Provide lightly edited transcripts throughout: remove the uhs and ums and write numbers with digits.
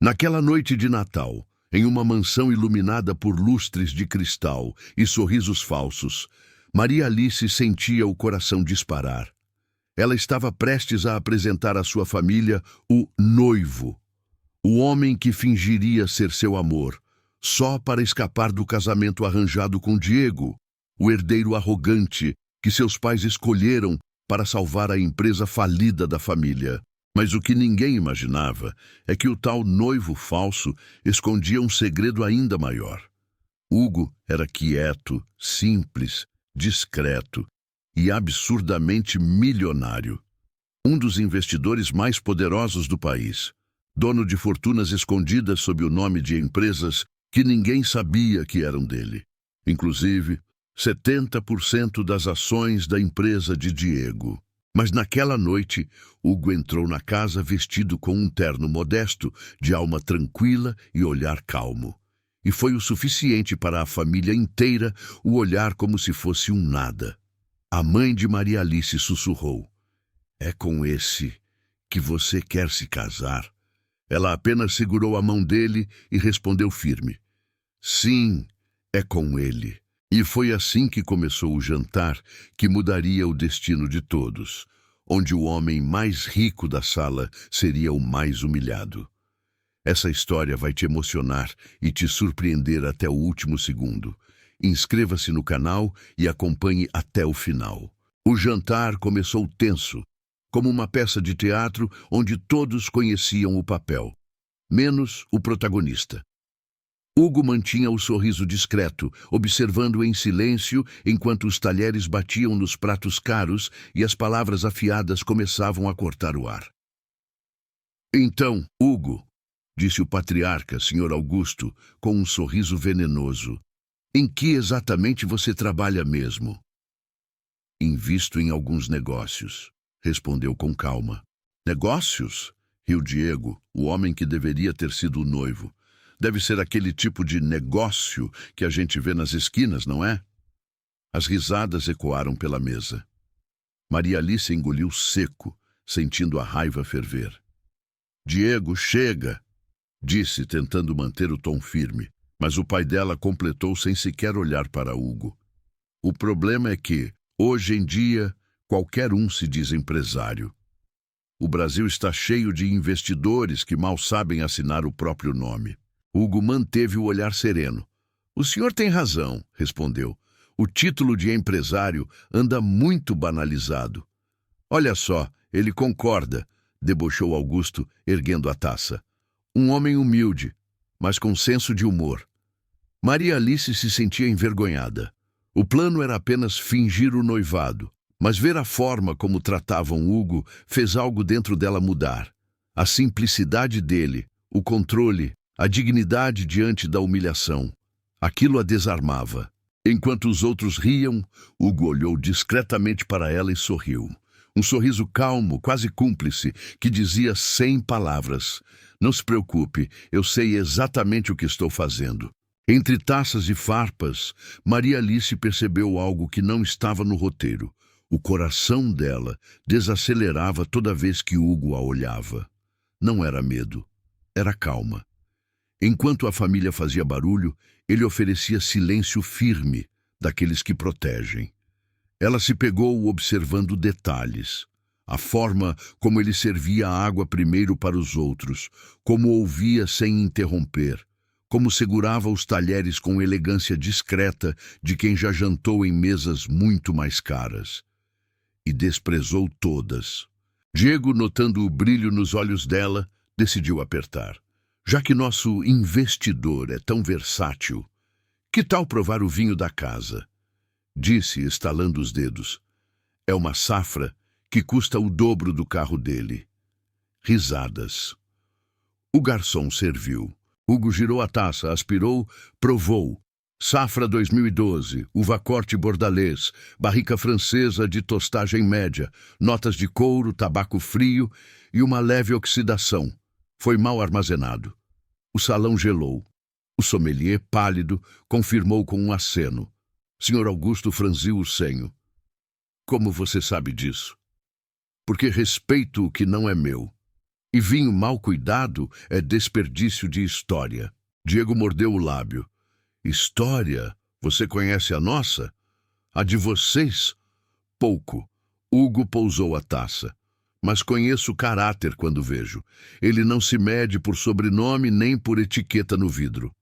Naquela noite de Natal, em uma mansão iluminada por lustres de cristal e sorrisos falsos, Maria Alice sentia o coração disparar. Ela estava prestes a apresentar à sua família o noivo, o homem que fingiria ser seu amor, só para escapar do casamento arranjado com Diego, o herdeiro arrogante que seus pais escolheram para salvar a empresa falida da família. Mas o que ninguém imaginava é que o tal noivo falso escondia um segredo ainda maior. Hugo era quieto, simples, discreto e absurdamente milionário. Um dos investidores mais poderosos do país, dono de fortunas escondidas sob o nome de empresas que ninguém sabia que eram dele. Inclusive, 70% das ações da empresa de Diego. Mas naquela noite, Hugo entrou na casa vestido com um terno modesto, de alma tranquila e olhar calmo. E foi o suficiente para a família inteira o olhar como se fosse um nada. A mãe de Maria Alice sussurrou: "É com esse que você quer se casar?" Ela apenas segurou a mão dele e respondeu firme: "Sim, é com ele." E foi assim que começou o jantar que mudaria o destino de todos, onde o homem mais rico da sala seria o mais humilhado. Essa história vai te emocionar e te surpreender até o último segundo. Inscreva-se no canal e acompanhe até o final. O jantar começou tenso, como uma peça de teatro onde todos conheciam o papel, menos o protagonista. Hugo mantinha o sorriso discreto, observando em silêncio enquanto os talheres batiam nos pratos caros e as palavras afiadas começavam a cortar o ar. "Então, Hugo", disse o patriarca, Sr. Augusto, com um sorriso venenoso, "em que exatamente você trabalha mesmo?" "Invisto em alguns negócios", respondeu com calma. "Negócios?", riu Diego, o homem que deveria ter sido o noivo. "Deve ser aquele tipo de negócio que a gente vê nas esquinas, não é?" As risadas ecoaram pela mesa. Maria Alice engoliu seco, sentindo a raiva ferver. "Diego, chega!", disse, tentando manter o tom firme, mas o pai dela completou sem sequer olhar para Hugo. "O problema é que, hoje em dia, qualquer um se diz empresário. O Brasil está cheio de investidores que mal sabem assinar o próprio nome." Hugo manteve o olhar sereno. "O senhor tem razão", respondeu. "O título de empresário anda muito banalizado." "Olha só, ele concorda", debochou Augusto, erguendo a taça. "Um homem humilde, mas com senso de humor." Maria Alice se sentia envergonhada. O plano era apenas fingir o noivado, mas ver a forma como tratavam Hugo fez algo dentro dela mudar. A simplicidade dele, o controle, a dignidade diante da humilhação. Aquilo a desarmava. Enquanto os outros riam, Hugo olhou discretamente para ela e sorriu. Um sorriso calmo, quase cúmplice, que dizia sem palavras: "Não se preocupe, eu sei exatamente o que estou fazendo." Entre taças e farpas, Maria Alice percebeu algo que não estava no roteiro. O coração dela desacelerava toda vez que Hugo a olhava. Não era medo, era calma. Enquanto a família fazia barulho, ele oferecia silêncio firme, daqueles que protegem. Ela se pegou observando detalhes. A forma como ele servia a água primeiro para os outros, como ouvia sem interromper, como segurava os talheres com elegância discreta de quem já jantou em mesas muito mais caras. E desprezou todas. Diego, notando o brilho nos olhos dela, decidiu apertar. "Já que nosso investidor é tão versátil, que tal provar o vinho da casa?", disse, estalando os dedos. "É uma safra que custa o dobro do carro dele." Risadas. O garçom serviu. Hugo girou a taça, aspirou, provou. Safra 2012, uva corte bordalês, barrica francesa de tostagem média, notas de couro, tabaco frio e uma leve oxidação. Foi mal armazenado. O salão gelou. O sommelier, pálido, confirmou com um aceno. Sr. Augusto franziu o senho. "Como você sabe disso?" "Porque respeito o que não é meu." E vinho mal cuidado é desperdício de história. Diego mordeu o lábio. História? Você conhece a nossa? A de vocês? Pouco. Hugo pousou a taça. Mas conheço o caráter quando vejo. Ele não se mede por sobrenome nem por etiqueta no vidro.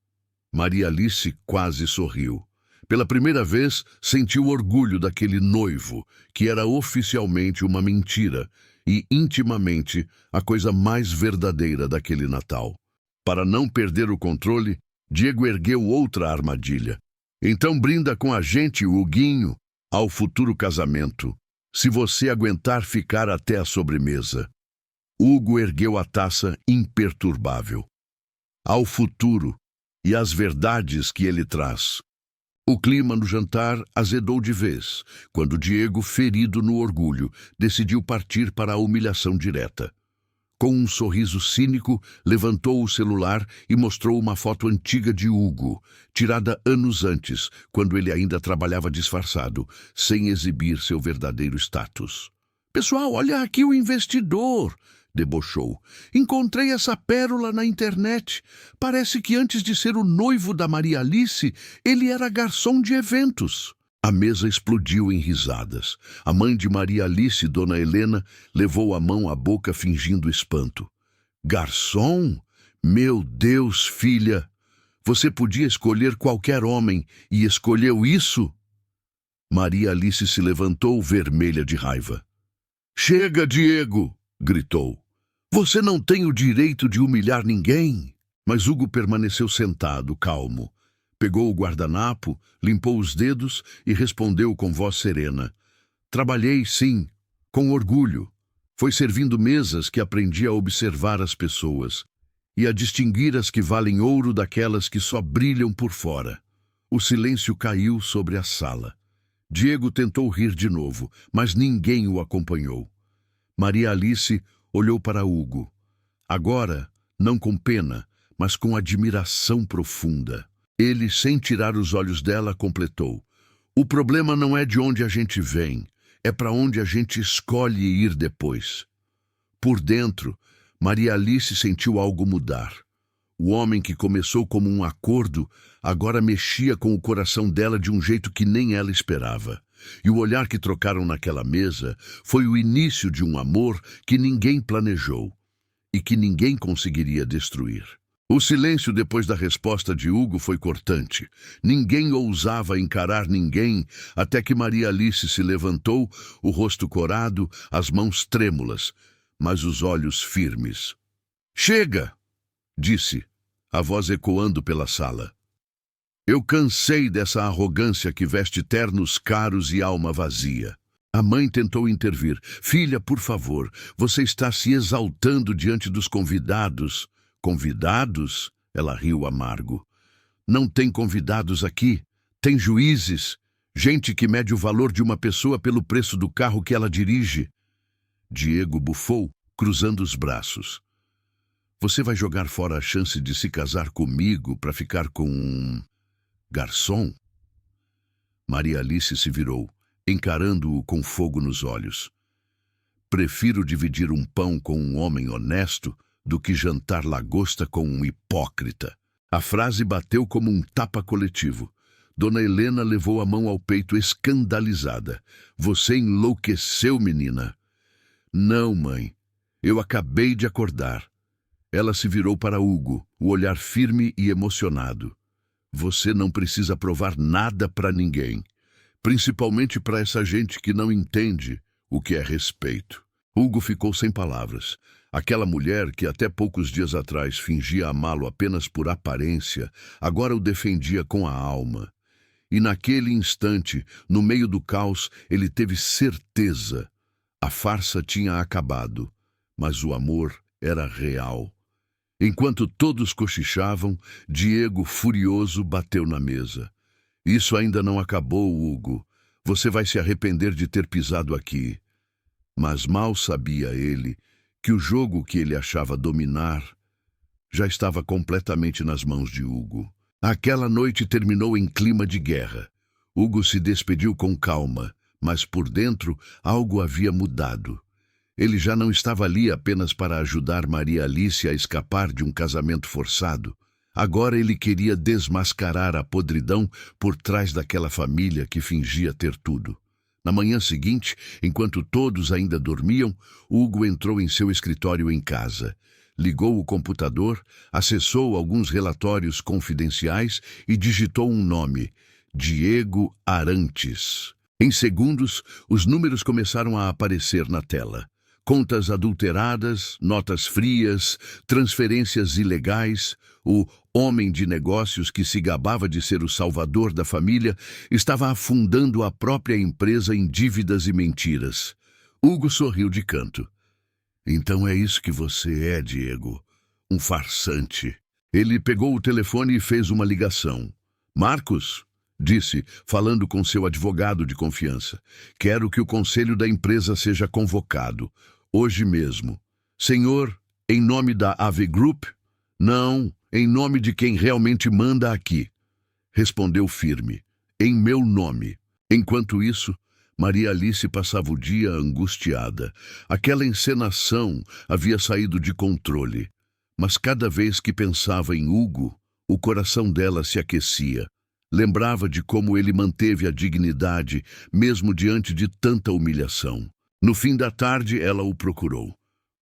Maria Alice quase sorriu. Pela primeira vez, sentiu orgulho daquele noivo, que era oficialmente uma mentira e, intimamente, a coisa mais verdadeira daquele Natal. Para não perder o controle, Diego ergueu outra armadilha. Então brinda com a gente, Huguinho, ao futuro casamento, se você aguentar ficar até a sobremesa. Hugo ergueu a taça imperturbável. Ao futuro e às verdades que ele traz. O clima no jantar azedou de vez, quando Diego, ferido no orgulho, decidiu partir para a humilhação direta. Com um sorriso cínico, levantou o celular e mostrou uma foto antiga de Hugo, tirada anos antes, quando ele ainda trabalhava disfarçado, sem exibir seu verdadeiro status. "Pessoal, olha aqui o investidor!" debochou. "Encontrei essa pérola na internet. Parece que antes de ser o noivo da Maria Alice, ele era garçom de eventos." A mesa explodiu em risadas. A mãe de Maria Alice, Dona Helena, levou a mão à boca fingindo espanto. "Garçom? Meu Deus, filha! Você podia escolher qualquer homem e escolheu isso?" Maria Alice se levantou vermelha de raiva. "Chega, Diego!" gritou. "Você não tem o direito de humilhar ninguém." Mas Hugo permaneceu sentado, calmo. Pegou o guardanapo, limpou os dedos e respondeu com voz serena. "Trabalhei, sim, com orgulho. Foi servindo mesas que aprendi a observar as pessoas e a distinguir as que valem ouro daquelas que só brilham por fora." O silêncio caiu sobre a sala. Diego tentou rir de novo, mas ninguém o acompanhou. Maria Alice olhou para Hugo. Agora, não com pena, mas com admiração profunda. Ele, sem tirar os olhos dela, completou. "O problema não é de onde a gente vem, é para onde a gente escolhe ir depois." Por dentro, Maria Alice sentiu algo mudar. O homem que começou como um acordo, agora mexia com o coração dela de um jeito que nem ela esperava. E o olhar que trocaram naquela mesa foi o início de um amor que ninguém planejou e que ninguém conseguiria destruir. O silêncio depois da resposta de Hugo foi cortante. Ninguém ousava encarar ninguém até que Maria Alice se levantou, o rosto corado, as mãos trêmulas, mas os olhos firmes. "Chega!" disse, a voz ecoando pela sala. "Eu cansei dessa arrogância que veste ternos caros e alma vazia." A mãe tentou intervir. "Filha, por favor, você está se exaltando diante dos convidados." "Convidados?" Ela riu amargo. "Não tem convidados aqui. Tem juízes. Gente que mede o valor de uma pessoa pelo preço do carro que ela dirige." Diego bufou, cruzando os braços. "Você vai jogar fora a chance de se casar comigo para ficar com um garçom?" Maria Alice se virou, encarando-o com fogo nos olhos. "Prefiro dividir um pão com um homem honesto do que jantar lagosta com um hipócrita." A frase bateu como um tapa coletivo. Dona Helena levou a mão ao peito escandalizada. "Você enlouqueceu, menina." "Não, mãe. Eu acabei de acordar." Ela se virou para Hugo, o olhar firme e emocionado. "Você não precisa provar nada para ninguém, principalmente para essa gente que não entende o que é respeito." Hugo ficou sem palavras. Aquela mulher que até poucos dias atrás fingia amá-lo apenas por aparência, agora o defendia com a alma. E naquele instante, no meio do caos, ele teve certeza. A farsa tinha acabado, mas o amor era real. Enquanto todos cochichavam, Diego, furioso, bateu na mesa. "Isso ainda não acabou, Hugo. Você vai se arrepender de ter pisado aqui." Mas mal sabia ele que o jogo que ele achava dominar já estava completamente nas mãos de Hugo. Aquela noite terminou em clima de guerra. Hugo se despediu com calma, mas por dentro algo havia mudado. Ele já não estava ali apenas para ajudar Maria Alice a escapar de um casamento forçado. Agora ele queria desmascarar a podridão por trás daquela família que fingia ter tudo. Na manhã seguinte, enquanto todos ainda dormiam, Hugo entrou em seu escritório em casa. Ligou o computador, acessou alguns relatórios confidenciais e digitou um nome: Diego Arantes. Em segundos, os números começaram a aparecer na tela. Contas adulteradas, notas frias, transferências ilegais. O homem de negócios que se gabava de ser o salvador da família estava afundando a própria empresa em dívidas e mentiras. Hugo sorriu de canto. Então é isso que você é, Diego. Um farsante. Ele pegou o telefone e fez uma ligação. Marcos, disse, falando com seu advogado de confiança, quero que o conselho da empresa seja convocado. Hoje mesmo. Senhor, em nome da AV Group? Não, em nome de quem realmente manda aqui. Respondeu firme. Em meu nome. Enquanto isso, Maria Alice passava o dia angustiada. Aquela encenação havia saído de controle. Mas cada vez que pensava em Hugo, o coração dela se aquecia. Lembrava de como ele manteve a dignidade, mesmo diante de tanta humilhação. No fim da tarde, ela o procurou.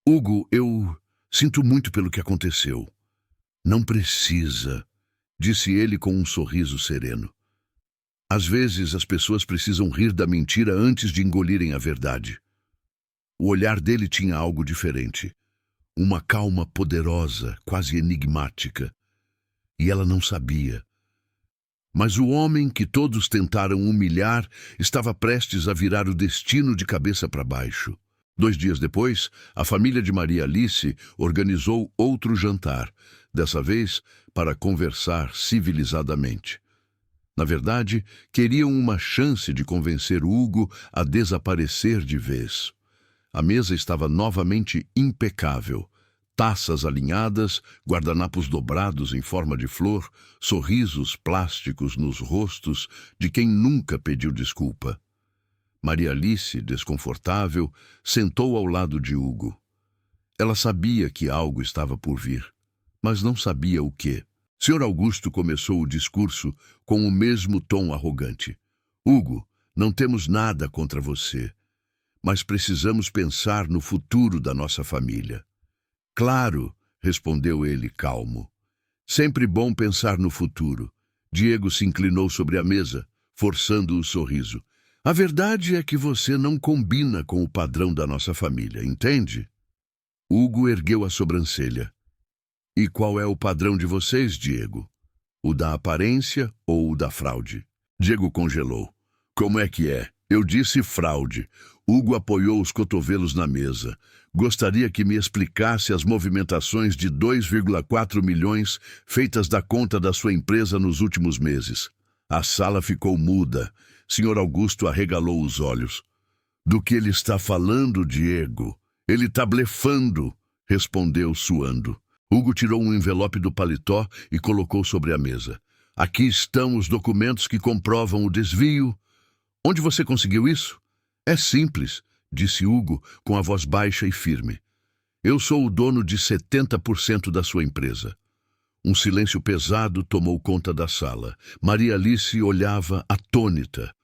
Hugo, eu sinto muito pelo que aconteceu. Não precisa, disse ele com um sorriso sereno. Às vezes as pessoas precisam rir da mentira antes de engolirem a verdade. O olhar dele tinha algo diferente. Uma calma poderosa, quase enigmática. E ela não sabia. Mas o homem que todos tentaram humilhar estava prestes a virar o destino de cabeça para baixo. 2 dias depois, a família de Maria Alice organizou outro jantar, dessa vez para conversar civilizadamente. Na verdade, queriam uma chance de convencer Hugo a desaparecer de vez. A mesa estava novamente impecável. Taças alinhadas, guardanapos dobrados em forma de flor, sorrisos plásticos nos rostos de quem nunca pediu desculpa. Maria Alice, desconfortável, sentou ao lado de Hugo. Ela sabia que algo estava por vir, mas não sabia o quê. Sr. Augusto começou o discurso com o mesmo tom arrogante. Hugo, não temos nada contra você, mas precisamos pensar no futuro da nossa família. Claro, respondeu ele calmo. Sempre bom pensar no futuro. Diego se inclinou sobre a mesa, forçando o sorriso. A verdade é que você não combina com o padrão da nossa família, entende? Hugo ergueu a sobrancelha. E qual é o padrão de vocês, Diego? O da aparência ou o da fraude? Diego congelou. Como é que é? Eu disse fraude. Hugo apoiou os cotovelos na mesa. Gostaria que me explicasse as movimentações de 2,4 milhões feitas da conta da sua empresa nos últimos meses. A sala ficou muda. Sr. Augusto arregalou os olhos. Do que ele está falando, Diego? Ele está blefando, respondeu suando. Hugo tirou um envelope do paletó e colocou sobre a mesa. Aqui estão os documentos que comprovam o desvio. Onde você conseguiu isso? É simples, disse Hugo com a voz baixa e firme. Eu sou o dono de 70% da sua empresa. Um silêncio pesado tomou conta da sala. Maria Alice olhava atônita.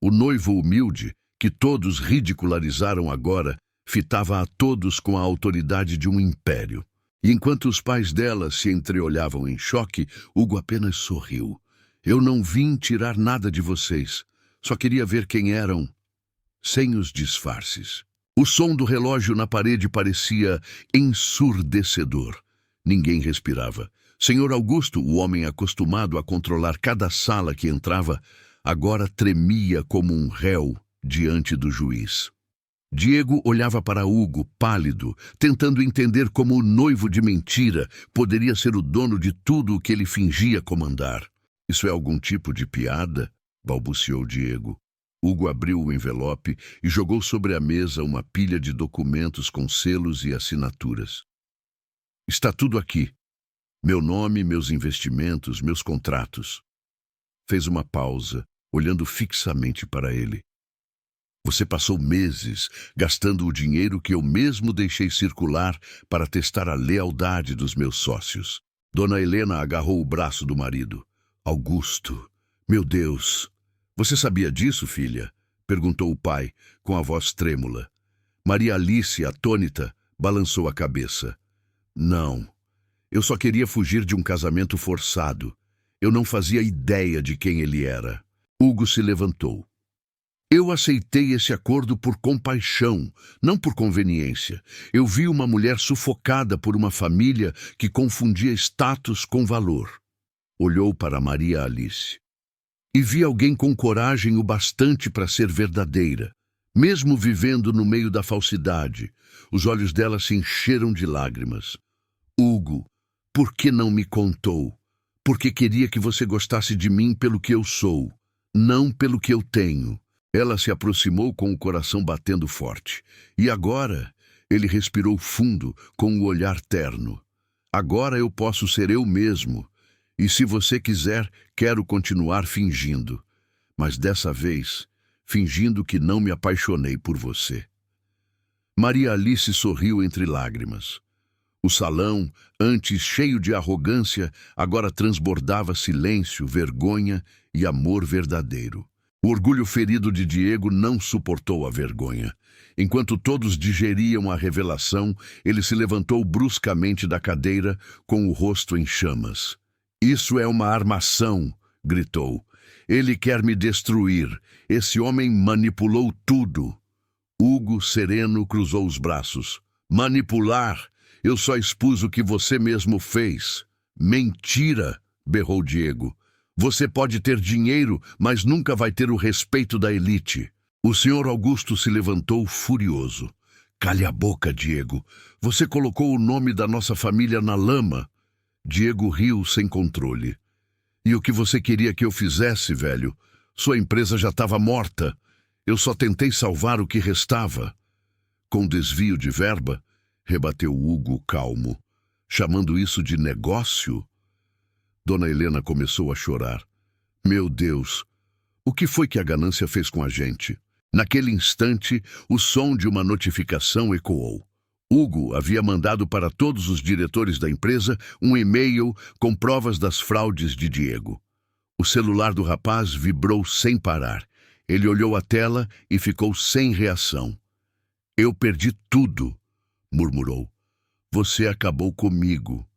O noivo humilde, que todos ridicularizaram agora, fitava a todos com a autoridade de um império. E enquanto os pais dela se entreolhavam em choque, Hugo apenas sorriu. Eu não vim tirar nada de vocês. Só queria ver quem eram, sem os disfarces. O som do relógio na parede parecia ensurdecedor. Ninguém respirava. Sr. Augusto, o homem acostumado a controlar cada sala que entrava, agora tremia como um réu diante do juiz. Diego olhava para Hugo, pálido, tentando entender como o noivo de mentira poderia ser o dono de tudo o que ele fingia comandar. Isso é algum tipo de piada? Balbuciou Diego. Hugo abriu o envelope e jogou sobre a mesa uma pilha de documentos com selos e assinaturas. Está tudo aqui. Meu nome, meus investimentos, meus contratos. Fez uma pausa, olhando fixamente para ele. Você passou meses gastando o dinheiro que eu mesmo deixei circular para testar a lealdade dos meus sócios. Dona Helena agarrou o braço do marido. Augusto, meu Deus! Você sabia disso, filha? Perguntou o pai, com a voz trêmula. Maria Alice, atônita, balançou a cabeça. Não, eu só queria fugir de um casamento forçado. Eu não fazia ideia de quem ele era. Hugo se levantou. Eu aceitei esse acordo por compaixão, não por conveniência. Eu vi uma mulher sufocada por uma família que confundia status com valor. Olhou para Maria Alice. E vi alguém com coragem o bastante para ser verdadeira. Mesmo vivendo no meio da falsidade, os olhos dela se encheram de lágrimas. Hugo, por que não me contou? Porque queria que você gostasse de mim pelo que eu sou, não pelo que eu tenho. Ela se aproximou com o coração batendo forte. E agora, ele respirou fundo com o olhar terno. Agora eu posso ser eu mesmo. E se você quiser, quero continuar fingindo. Mas dessa vez, fingindo que não me apaixonei por você. Maria Alice sorriu entre lágrimas. O salão, antes cheio de arrogância, agora transbordava silêncio, vergonha e amor verdadeiro. O orgulho ferido de Diego não suportou a vergonha. Enquanto todos digeriam a revelação, ele se levantou bruscamente da cadeira com o rosto em chamas. Isso é uma armação, gritou. Ele quer me destruir. Esse homem manipulou tudo. Hugo, sereno, cruzou os braços. Manipular? Eu só expus o que você mesmo fez. Mentira, berrou Diego. Você pode ter dinheiro, mas nunca vai ter o respeito da elite. O senhor Augusto se levantou furioso. Cale a boca, Diego. Você colocou o nome da nossa família na lama. Diego riu sem controle. E o que você queria que eu fizesse, velho? Sua empresa já estava morta. Eu só tentei salvar o que restava. Com desvio de verba, rebateu Hugo calmo. Chamando isso de negócio? Dona Helena começou a chorar. Meu Deus, o que foi que a ganância fez com a gente? Naquele instante, o som de uma notificação ecoou. Hugo havia mandado para todos os diretores da empresa um e-mail com provas das fraudes de Diego. O celular do rapaz vibrou sem parar. Ele olhou a tela e ficou sem reação. Eu perdi tudo, murmurou. Você acabou comigo.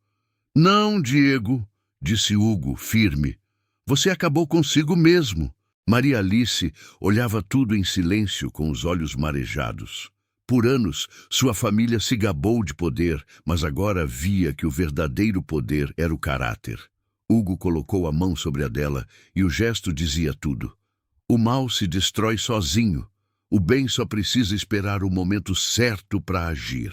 Não, Diego, disse Hugo, firme. Você acabou consigo mesmo. Maria Alice olhava tudo em silêncio com os olhos marejados. Por anos, sua família se gabou de poder, mas agora via que o verdadeiro poder era o caráter. Hugo colocou a mão sobre a dela e o gesto dizia tudo. O mal se destrói sozinho. O bem só precisa esperar o momento certo para agir.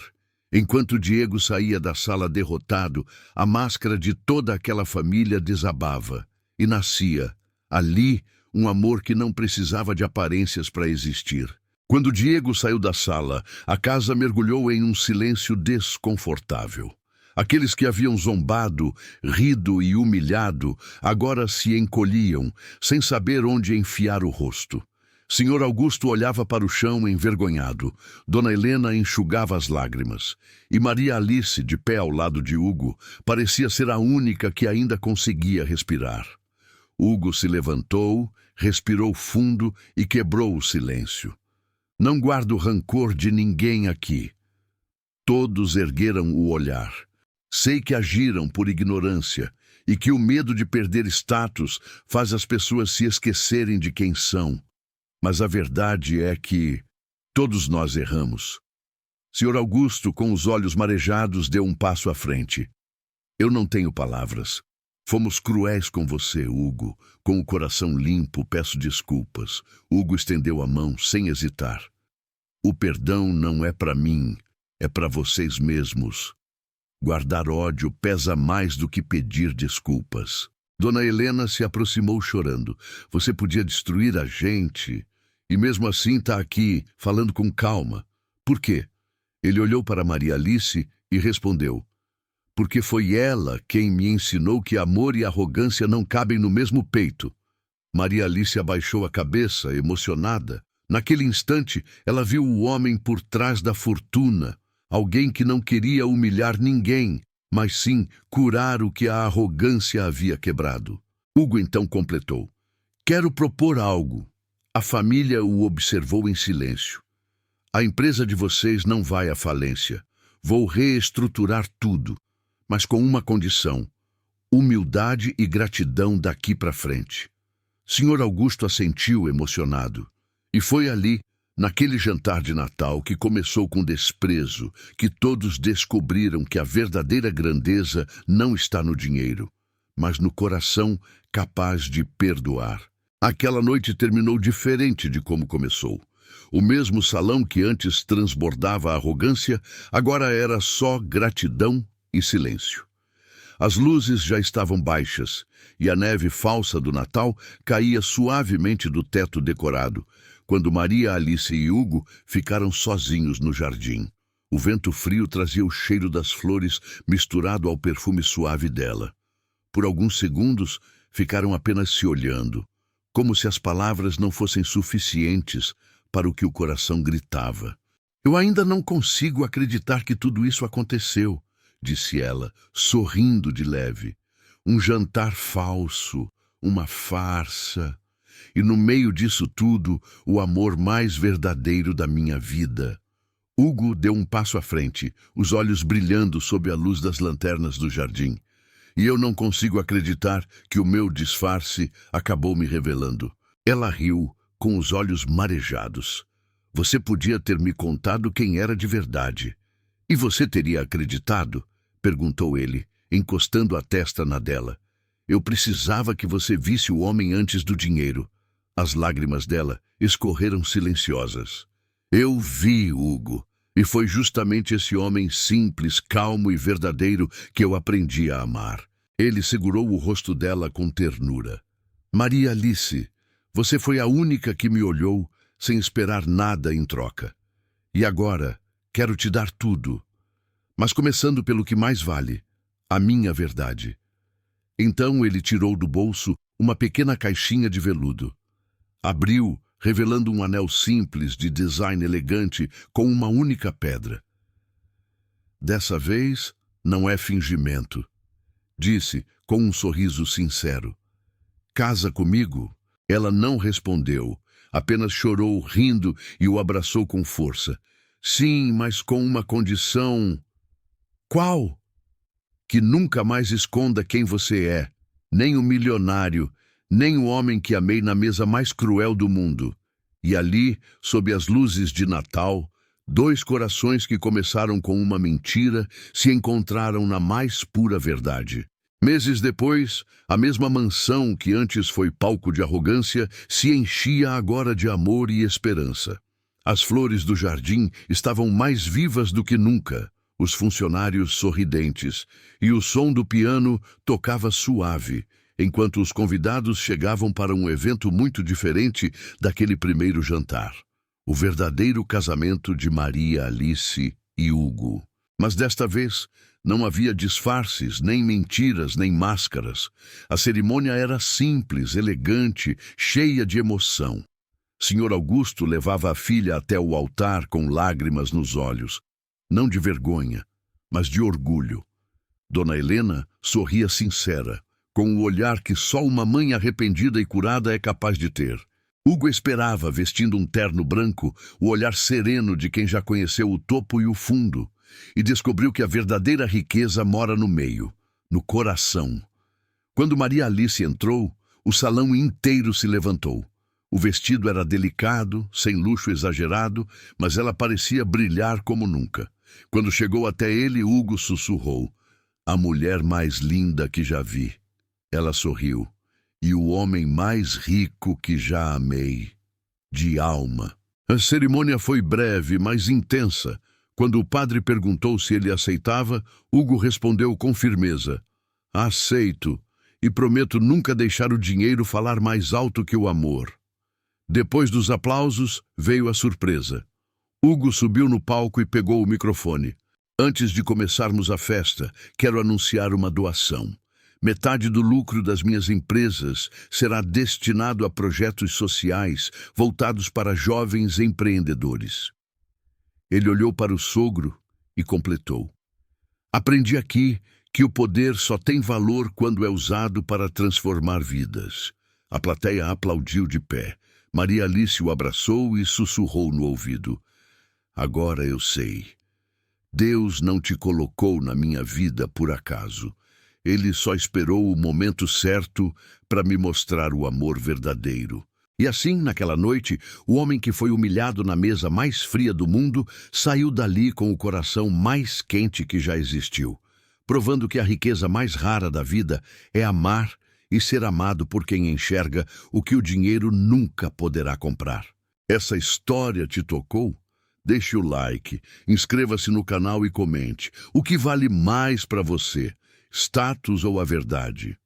Enquanto Diego saía da sala derrotado, a máscara de toda aquela família desabava. E nascia, ali, um amor que não precisava de aparências para existir. Quando Diego saiu da sala, a casa mergulhou em um silêncio desconfortável. Aqueles que haviam zombado, rido e humilhado, agora se encolhiam, sem saber onde enfiar o rosto. Senhor Augusto olhava para o chão envergonhado. Dona Helena enxugava as lágrimas. E Maria Alice, de pé ao lado de Hugo, parecia ser a única que ainda conseguia respirar. Hugo se levantou, respirou fundo e quebrou o silêncio. Não guardo rancor de ninguém aqui. Todos ergueram o olhar. Sei que agiram por ignorância e que o medo de perder status faz as pessoas se esquecerem de quem são. Mas a verdade é que todos nós erramos. Senhor Augusto, com os olhos marejados, deu um passo à frente. Eu não tenho palavras. Fomos cruéis com você, Hugo. Com o coração limpo, peço desculpas. Hugo estendeu a mão, sem hesitar. O perdão não é para mim, é para vocês mesmos. Guardar ódio pesa mais do que pedir desculpas. Dona Helena se aproximou chorando. Você podia destruir a gente, e mesmo assim está aqui, falando com calma. Por quê? Ele olhou para Maria Alice e respondeu. Porque foi ela quem me ensinou que amor e arrogância não cabem no mesmo peito. Maria Alice abaixou a cabeça, emocionada. Naquele instante, ela viu o homem por trás da fortuna, alguém que não queria humilhar ninguém, mas sim curar o que a arrogância havia quebrado. Hugo então completou: quero propor algo. A família o observou em silêncio. A empresa de vocês não vai à falência. Vou reestruturar tudo, mas com uma condição: humildade e gratidão daqui para frente. Sr. Augusto assentiu emocionado. E foi ali, naquele jantar de Natal, que começou com desprezo, que todos descobriram que a verdadeira grandeza não está no dinheiro, mas no coração capaz de perdoar. Aquela noite terminou diferente de como começou. O mesmo salão que antes transbordava arrogância, agora era só gratidão e silêncio. As luzes já estavam baixas, e a neve falsa do Natal caía suavemente do teto decorado, quando Maria Alice e Hugo ficaram sozinhos no jardim. O vento frio trazia o cheiro das flores misturado ao perfume suave dela. Por alguns segundos, ficaram apenas se olhando, como se as palavras não fossem suficientes para o que o coração gritava. Eu ainda não consigo acreditar que tudo isso aconteceu, disse ela, sorrindo de leve. Um jantar falso, uma farsa. E no meio disso tudo, o amor mais verdadeiro da minha vida. Hugo deu um passo à frente, os olhos brilhando sob a luz das lanternas do jardim. E eu não consigo acreditar que o meu disfarce acabou me revelando. Ela riu, com os olhos marejados. Você podia ter me contado quem era de verdade. E você teria acreditado? Perguntou ele, encostando a testa na dela. Eu precisava que você visse o homem antes do dinheiro. As lágrimas dela escorreram silenciosas. Eu vi, Hugo, e foi justamente esse homem simples, calmo e verdadeiro que eu aprendi a amar. Ele segurou o rosto dela com ternura. Maria Alice, você foi a única que me olhou sem esperar nada em troca. E agora, quero te dar tudo. Mas começando pelo que mais vale, a minha verdade. Então ele tirou do bolso uma pequena caixinha de veludo. Abriu, revelando um anel simples de design elegante com uma única pedra. Dessa vez, não é fingimento, disse com um sorriso sincero. Casa comigo? Ela não respondeu, apenas chorou rindo e o abraçou com força. Sim, mas com uma condição. Qual? Que nunca mais esconda quem você é, nem o milionário, nem o homem que amei na mesa mais cruel do mundo. E ali, sob as luzes de Natal, dois corações que começaram com uma mentira se encontraram na mais pura verdade. Meses depois, a mesma mansão que antes foi palco de arrogância se enchia agora de amor e esperança. As flores do jardim estavam mais vivas do que nunca, os funcionários sorridentes, e o som do piano tocava suave, enquanto os convidados chegavam para um evento muito diferente daquele primeiro jantar. O verdadeiro casamento de Maria Alice e Hugo. Mas desta vez, não havia disfarces, nem mentiras, nem máscaras. A cerimônia era simples, elegante, cheia de emoção. Sr. Augusto levava a filha até o altar com lágrimas nos olhos, não de vergonha, mas de orgulho. Dona Helena sorria sincera, com o olhar que só uma mãe arrependida e curada é capaz de ter. Hugo esperava, vestindo um terno branco, o olhar sereno de quem já conheceu o topo e o fundo, e descobriu que a verdadeira riqueza mora no meio, no coração. Quando Maria Alice entrou, o salão inteiro se levantou. O vestido era delicado, sem luxo exagerado, mas ela parecia brilhar como nunca. Quando chegou até ele, Hugo sussurrou: "A mulher mais linda que já vi." Ela sorriu. "E o homem mais rico que já amei, de alma." A cerimônia foi breve, mas intensa. Quando o padre perguntou se ele aceitava, Hugo respondeu com firmeza: "Aceito, e prometo nunca deixar o dinheiro falar mais alto que o amor." Depois dos aplausos, veio a surpresa. Hugo subiu no palco e pegou o microfone. "Antes de começarmos a festa, quero anunciar uma doação. Metade do lucro das minhas empresas será destinado a projetos sociais voltados para jovens empreendedores. Ele olhou para o sogro e completou: aprendi aqui que o poder só tem valor quando é usado para transformar vidas. A plateia aplaudiu de pé. Maria Alice o abraçou e sussurrou no ouvido: agora eu sei. Deus não te colocou na minha vida por acaso. Ele só esperou o momento certo para me mostrar o amor verdadeiro. E assim, naquela noite, o homem que foi humilhado na mesa mais fria do mundo saiu dali com o coração mais quente que já existiu, provando que a riqueza mais rara da vida é amar e ser amado por quem enxerga o que o dinheiro nunca poderá comprar. Essa história te tocou? Deixe o like, inscreva-se no canal e comente. O que vale mais para você? Status ou a verdade?